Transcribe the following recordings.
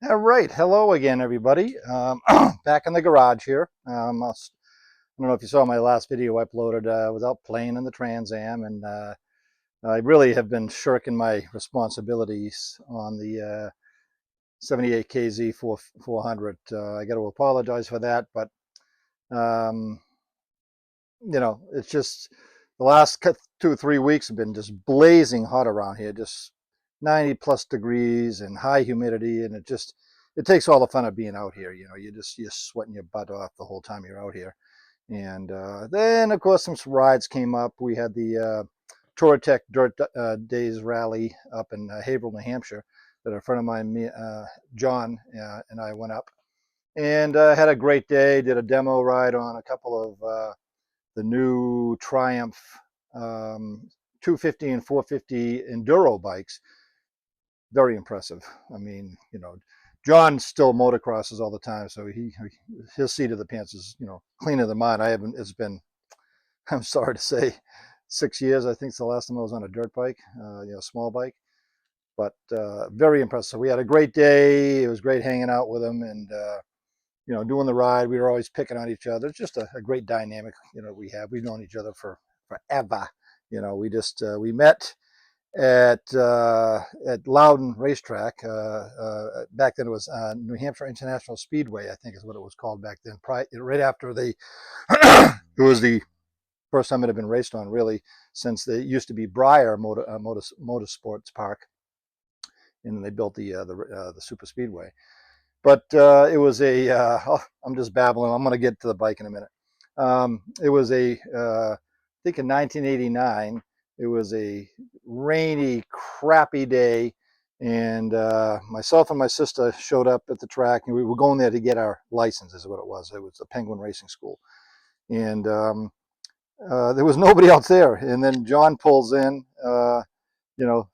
All right, hello again, everybody. Back in the garage here. I don't know if you saw my last video I uploaded. I was out playing in the Trans Am, and I really have been shirking my responsibilities on the 78 KZ400. I got to apologize for that, but um, it's just the last 2 or 3 weeks have been just blazing hot around here, just 90 plus degrees and high humidity, and it takes all the fun of being out here. You're sweating your butt off the whole time you're out here. And then of course some rides came up. We had the Touratech Dirt Days rally up in Haverhill, New Hampshire, that a friend of mine, John, and I went up, and had a great day. Did a demo ride on a couple of the new Triumph 250 and 450 enduro bikes. Very impressive. I mean, John still motocrosses all the time, so his seat of the pants is cleaner than mine. I haven't. It's been, I'm sorry to say, 6 years. I think it's the last time I was on a dirt bike, small bike. But very impressive. So we had a great day. It was great hanging out with him, and doing the ride. We were always picking on each other. It's just a great dynamic, we have. We've known each other for forever. We met at Loudon Racetrack. Back then it was New Hampshire International Speedway, I think is what it was called back then. Right after it was the first time it had been raced on, really, since they used to be Breyer Motorsports Park, and then they built the Super Speedway. But it was I'm just babbling. I'm going to get to the bike in a minute. It was I think in 1989, it was a rainy, crappy day, and myself and my sister showed up at the track, and we were going there to get our license, is what it was. It was the Penguin Racing School, and there was nobody else there. And then John pulls in, you know,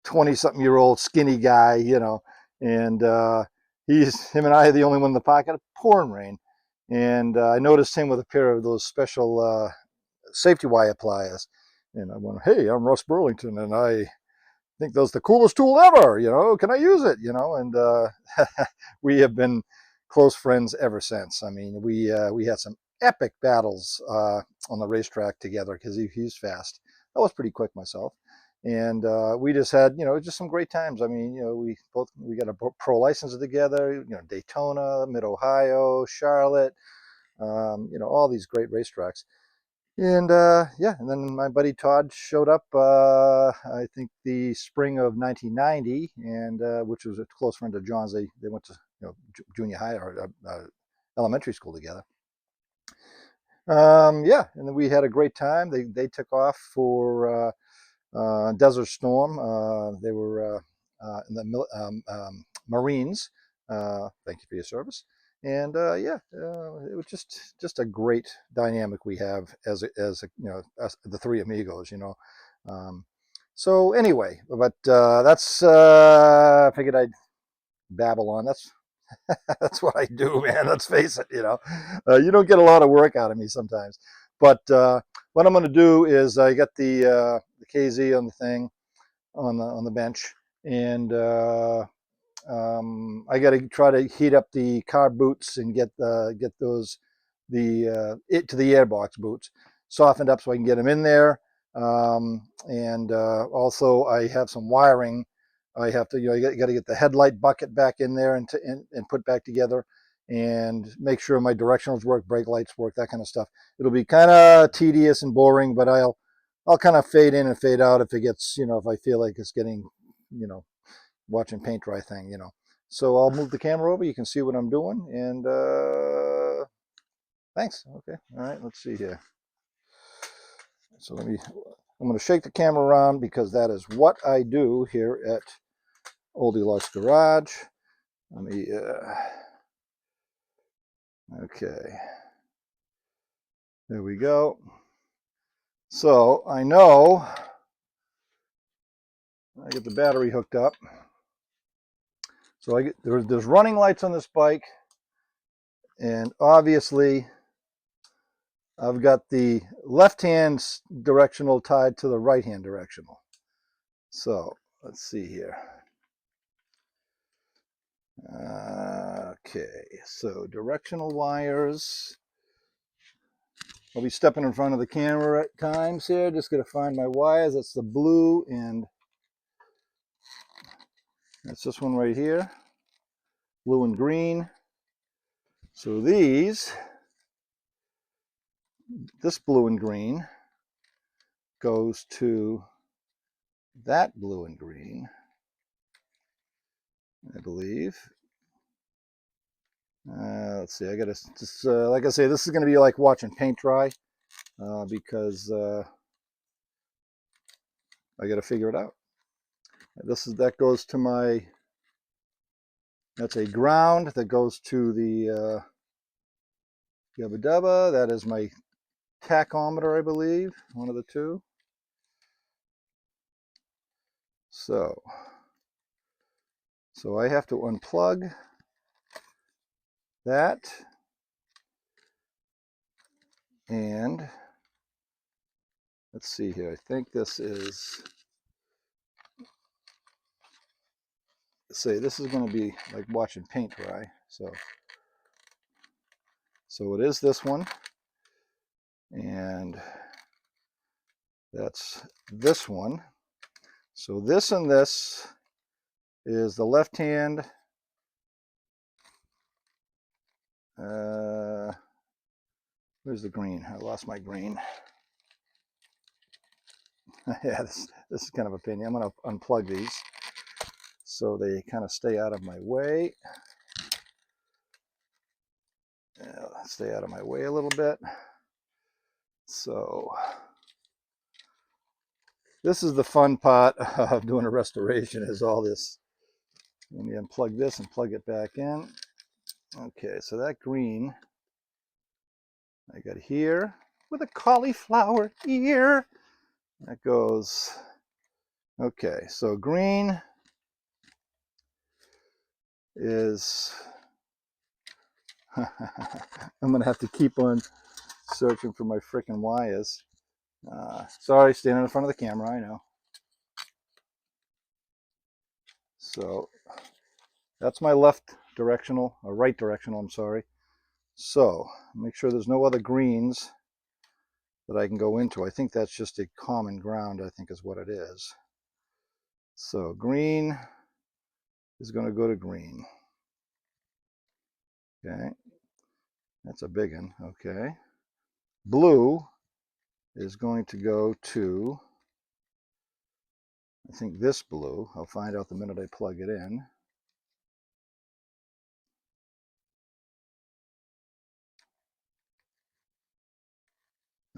20-something-year-old skinny guy, and him and I are the only one in the pocket, pouring rain. And I noticed him with a pair of those special safety wire pliers. And I went, "Hey, I'm Russ Burlington, and I think that's the coolest tool ever. Can I use it?" And we have been close friends ever since. I mean, we had some epic battles on the racetrack together because he's fast. I was pretty quick myself, and we just had just some great times. I mean, we got a pro license together. Daytona, Mid Ohio, Charlotte. All these great racetracks. And yeah, and then my buddy Todd showed up, I think the spring of 1990, and which was a close friend of John's. They went to junior high or elementary school together. Yeah, and then we had a great time. They took off for Desert Storm. They were in the Marines. Thank you for your service. And yeah, it was just a great dynamic we have as the three amigos. Um, so anyway, but that's I figured I'd babble on. That's what I do, man. Let's face it. You don't get a lot of work out of me sometimes. But what I'm going to do is I got the KZ on the thing on the bench, and I got to try to heat up the car boots and get those to the airbox boots softened up so I can get them in there. And also I have some wiring. I have to, I got to get the headlight bucket back in there and put back together, and make sure my directionals work, brake lights work, that kind of stuff. It'll be kind of tedious and boring, but I'll kind of fade in and fade out if it gets, if I feel like it's getting, you know, watching paint dry thing. So I'll move the camera over. You can see what I'm doing, and thanks. Okay, all right. Let's see here. So I'm going to shake the camera around because that is what I do here at Old Deluxe Garage. Let me, okay, there we go. So I know I get the battery hooked up. So there's running lights on this bike, and obviously I've got the left hand directional tied to the right hand directional. So let's see here. Okay, so directional wires. I'll be stepping in front of the camera at times here. Just going to find my wires. That's the blue, and that's this one right here. Blue and green. So this blue and green goes to that blue and green, I believe. Let's see, I gotta just, like I say, this is gonna be like watching paint dry, because I gotta figure it out. That goes to my, that's a ground that goes to the yabba dabba. That is my tachometer, I believe, one of the two. So I have to unplug that, and let's see here. I think this is, say, this is going to be like watching paint dry. So it is this one, and that's this one. So this and this is the left hand. Where's the green? I lost my green. Yeah, this is kind of a pain. I'm going to unplug these so they kind of stay out of my way. Stay out of my way a little bit. So this is the fun part of doing a restoration, is all this. Let me unplug this and plug it back in. Okay, so that green I got here with a cauliflower ear. That goes, okay, so green is, I'm gonna have to keep on searching for my frickin' wires. Sorry, standing in front of the camera, I know. So that's my left directional, or right directional, I'm sorry. So make sure there's no other greens that I can go into. I think that's just a common ground, I think is what it is. So green is going to go to green. Okay, that's a big one. Okay, blue is going to go to, I think, this blue. I'll find out the minute I plug it in.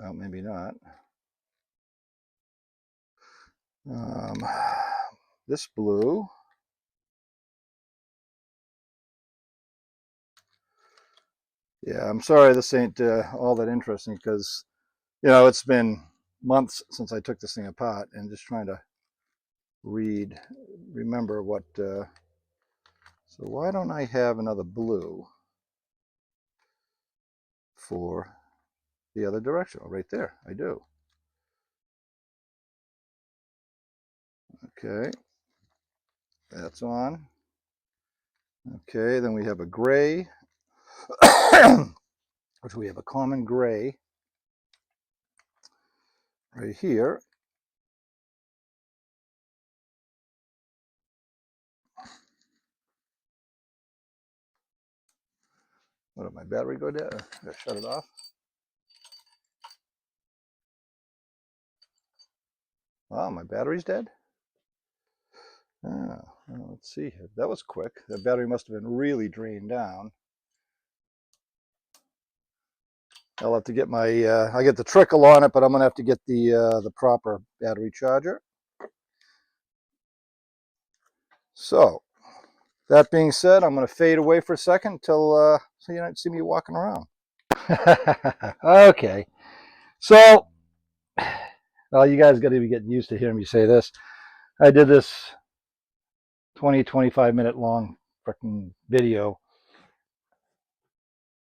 Oh, maybe not. This blue. Yeah, I'm sorry this ain't all that interesting, because, you know, it's been months since I took this thing apart, and just trying to remember what, so why don't I have another blue for the other direction? Oh, right there, I do. Okay, that's on. Okay, then we have a gray, which we have a common gray right here. What did my battery go down? I shut it off. Oh, my battery's dead? Oh, well, let's see here. That was quick. The battery must have been really drained down. I'll have to get my, I get the trickle on it, but I'm going to have to get the proper battery charger. So, that being said, I'm going to fade away for a second until so you don't see me walking around. Okay. So, well, you guys got to be getting used to hearing me say this. I did this 25 minute long freaking video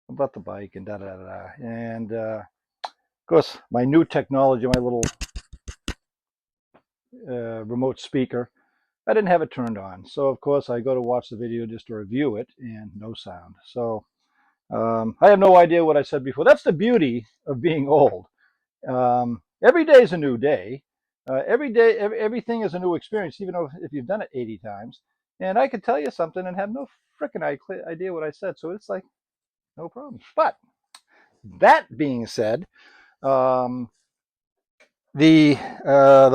about the bike and da da da da. And of course, my new technology, my little remote speaker, I didn't have it turned on. So of course I go to watch the video just to review it, and no sound. So I have no idea what I said before. That's the beauty of being old. Every day is a new day. Every day, everything is a new experience, even though if you've done it 80 times. And I could tell you something and have no freaking idea what I said. So it's like, no problem. But that being said, um, the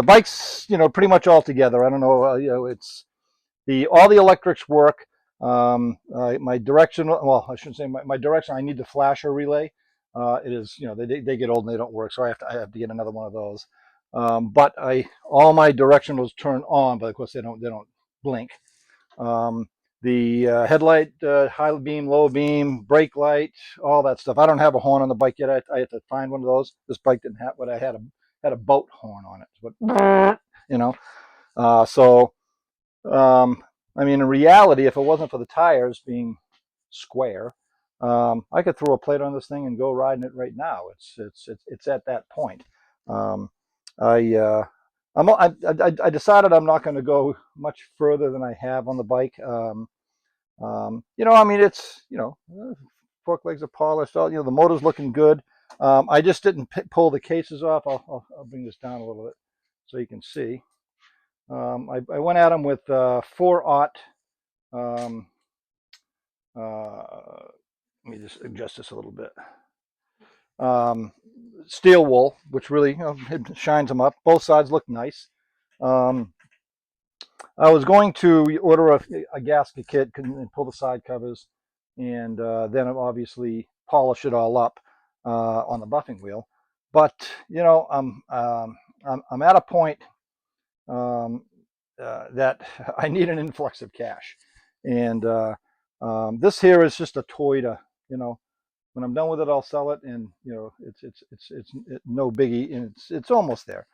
bike's, pretty much all together. I don't know, it's all the electrics work. My direction, well, I shouldn't say my direction. I need the flasher relay. It is, they get old and they don't work, so I have to get another one of those. But all my directionals turn on, but of course they don't blink. The headlight, high beam, low beam, brake light, all that stuff. I don't have a horn on the bike yet. I had to find one of those. This bike didn't have what I had. Had a boat horn on it. But so I mean, in reality, if it wasn't for the tires being square, I could throw a plate on this thing and go riding it right now. It's at that point. Um, I, uh, I decided I'm not going to go much further than I have on the bike. I mean, it's fork legs are polished. All the motor's looking good. I just didn't pull the cases off. I'll bring this down a little bit so you can see. I went at them with 4/0. Um, let me just adjust this a little bit. Steel wool, which really it shines them up. Both sides look nice. I was going to order a gasket kit and pull the side covers, and then obviously polish it all up on the buffing wheel. But I'm at a point that I need an influx of cash, and this here is just a toy to when I'm done with it, I'll sell it, and it's no biggie, and it's almost there.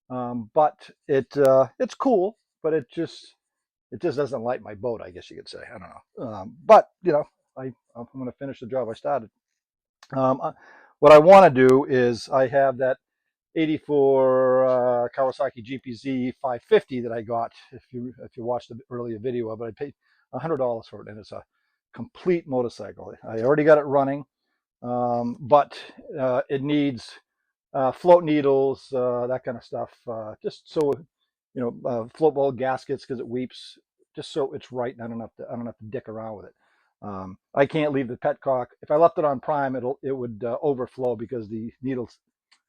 But it's cool, but it just doesn't light my boat, I guess you could say. I don't know. But I'm going to finish the job I started. What I want to do is I have that 84 Kawasaki GPZ 550 that I got. If you watched the earlier video of it, I paid $100 for it, and it's a complete motorcycle. I already got it running, but it needs float needles, that kind of stuff, just so float ball gaskets because it weeps, just so it's right, and I don't have to dick around with it. I can't leave the petcock. If I left it on prime, it would overflow because the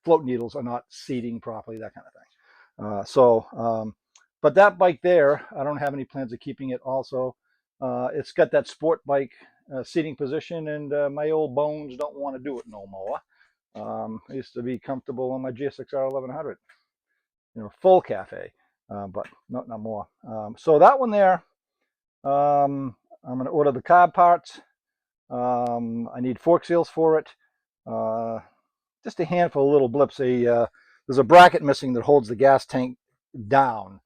float needles are not seating properly, that kind of thing. But that bike there, I don't have any plans of keeping it. Also, it's got that sport bike seating position, and my old bones don't want to do it no more. I used to be comfortable on my GSXR 1100, full cafe, but not no more. So that one there, I'm going to order the carb parts. I need fork seals for it. Just a handful of little blips. There's a bracket missing that holds the gas tank down.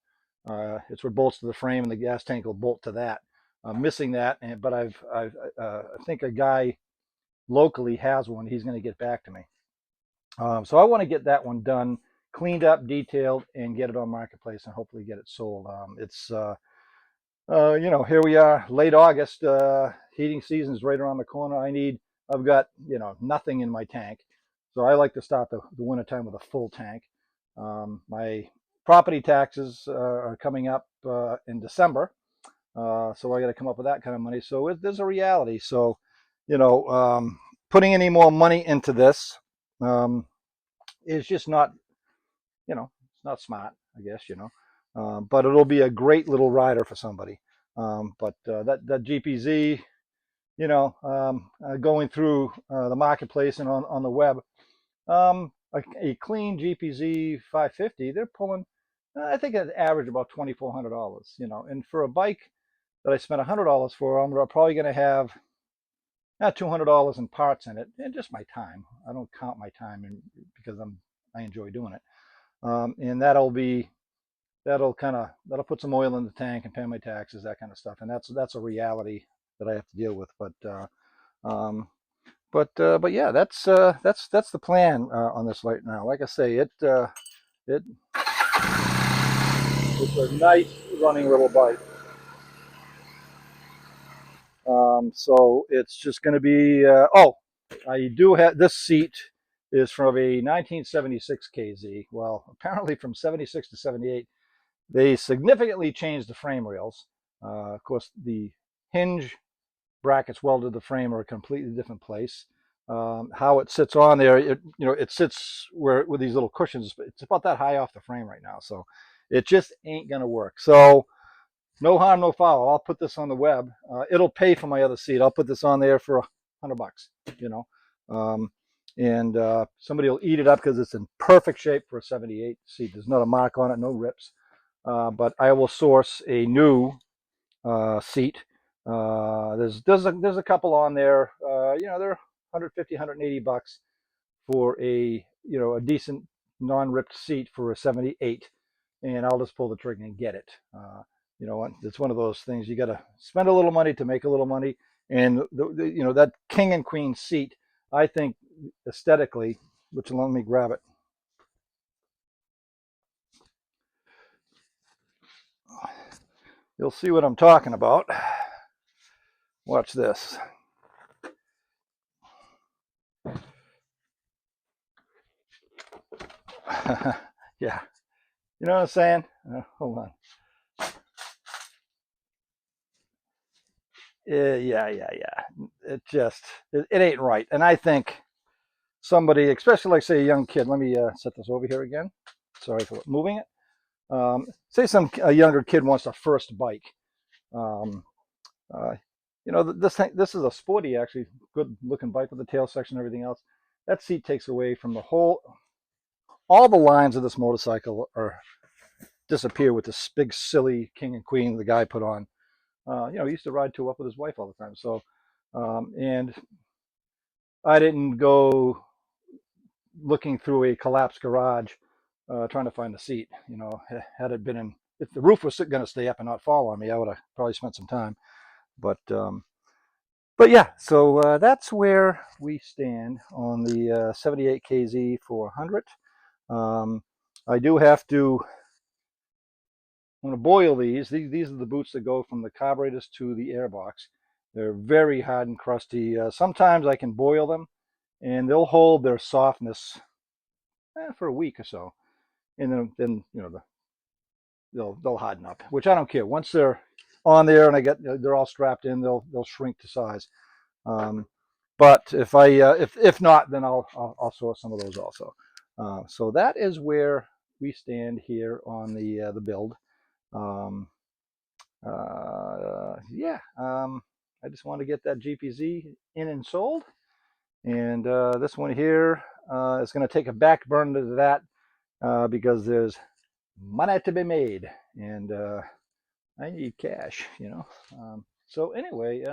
It's what bolts to the frame, and the gas tank will bolt to that. I'm missing that, but I think a guy locally has one. He's going to get back to me. So I want to get that one done, cleaned up, detailed, and get it on Marketplace and hopefully get it sold. Here we are, late August. Heating season is right around the corner. I've got, nothing in my tank. So I like to start the winter time with a full tank. My property taxes are coming up in December. So I got to come up with that kind of money. So there's a reality. So, putting any more money into this is just not, it's not smart, I guess, but it'll be a great little rider for somebody. But that GPZ, going through the Marketplace and on the web, a clean GPZ 550, they're pulling, I think an average about $2,400, and for a bike that I spent $100 for, I'm probably going to have $200 in parts in it, and just my time. I don't count my time because I enjoy doing it, and that'll put some oil in the tank and pay my taxes, that kind of stuff, and that's a reality that I have to deal with. But yeah, that's the plan on this right now. Like I say, it It's a nice running little bike. So it's just going to be, I do have, this seat is from a 1976 KZ. Well, apparently from 76 to 78, they significantly changed the frame rails. Of course, the hinge brackets welded to the frame are a completely different place. How it sits on there, it sits where with these little cushions. It's about that high off the frame right now, so it just ain't gonna work. So no harm, no foul. I'll put this on the web. It'll pay for my other seat. I'll put this on there for $100, you know. Um, and somebody will eat it up because it's in perfect shape for a 78 seat. There's not a mark on it, no rips. But I will source a new seat. There's a couple on there. They're 150, 180 bucks for a decent non-ripped seat for a 78, and I'll just pull the trigger and get it. It's one of those things you got to spend a little money to make a little money, and that king and queen seat, I think aesthetically, which let me grab it. You'll see what I'm talking about. Watch this. Yeah, you know what I'm saying? Hold on. Yeah. It ain't right. And I think somebody, especially like say a young kid, let me set this over here again. Sorry for moving it. Say a younger kid wants a first bike. Um, this is a sporty, actually good looking bike with the tail section and everything else. That seat takes away from all the lines of this motorcycle are disappear with this big silly king and queen the guy put on. He used to ride two up with his wife all the time. So, and I didn't go looking through a collapsed garage trying to find a seat. Had it been if the roof was going to stay up and not fall on me, I would have probably spent some time. But yeah, so that's where we stand on the 78 KZ400. I do have to. I'm going to boil these. These are the boots that go from the carburetors to the airbox. They're very hard and crusty. Sometimes I can boil them, and they'll hold their softness for a week or so, and then they'll harden up. Which I don't care. Once they're on there and they're all strapped in, they'll shrink to size. But if not, then I'll source some of those also. So that is where we stand here on the build. Yeah, I just want to get that GPZ in and sold. And this one here is going to take a back burner to that because there's money to be made. And I need cash. So anyway,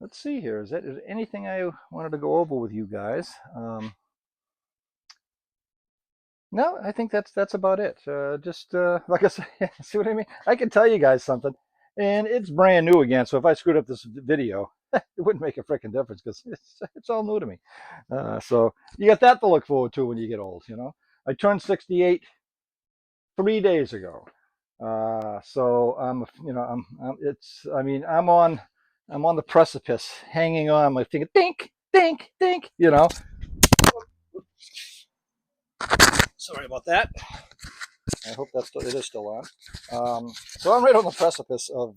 let's see here. Is there anything I wanted to go over with you guys? No, I think that's about it. Just like I said, see what I mean? I can tell you guys something, and it's brand new again. So if I screwed up this video, it wouldn't make a freaking difference because it's all new to me. So you got that to look forward to when you get old. I turned 68 3 days ago. So I'm on the precipice, hanging on. My finger, think, think, think. Sorry about that. I hope it is still on. So I'm right on the precipice of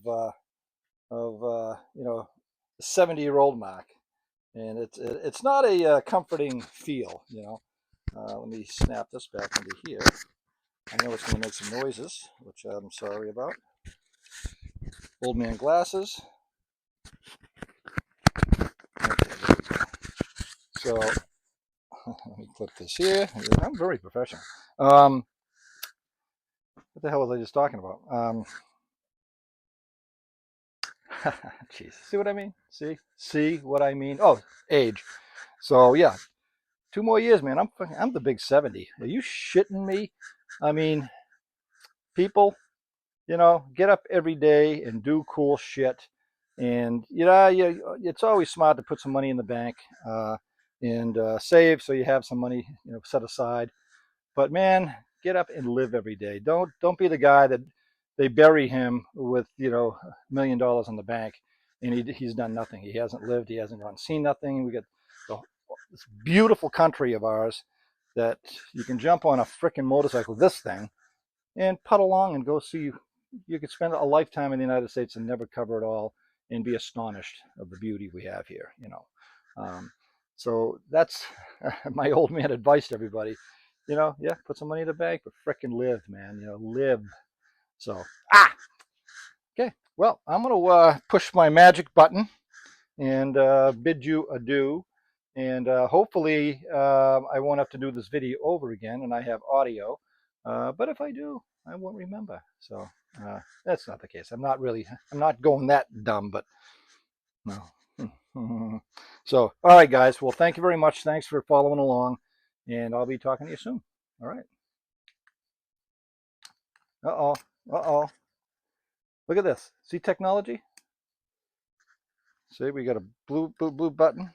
70-year-old mark, and it's not a comforting feel. Let me snap this back into here. I know it's going to make some noises, which I'm sorry about. Old man glasses. Okay, so let me clip this here. I'm very professional. What the hell was I just talking about? Jeez, see what I mean? See what I mean? Oh, age. So yeah, 2 more years, man. I'm the big 70. Are you shitting me? I mean, people, get up every day and do cool shit, and it's always smart to put some money in the bank and save so you have some money, set aside. But man, Get up and live every day. Don't be the guy that they bury him with, you know, $1 million in the bank, and he's done nothing. He hasn't lived. He hasn't gone seen nothing. We got this beautiful country of ours that you can jump on a freaking motorcycle, this thing, and putt along and go see. You could spend a lifetime in the United States and never cover it all, and be astonished of the beauty we have here. You know, so that's my old man advice to everybody. You know, yeah, put some money in the bank, but frickin' live, man. You know, live. So okay. Well, I'm gonna push my magic button and bid you adieu. And hopefully I won't have to do this video over again and I have audio. But if I do, I won't remember. So that's not the case. I'm not going that dumb, but no. So, all right, guys. Well, thank you very much. Thanks for following along. And I'll be talking to you soon. All right. Uh-oh. Uh-oh. Look at this. See technology? See, we got a blue button.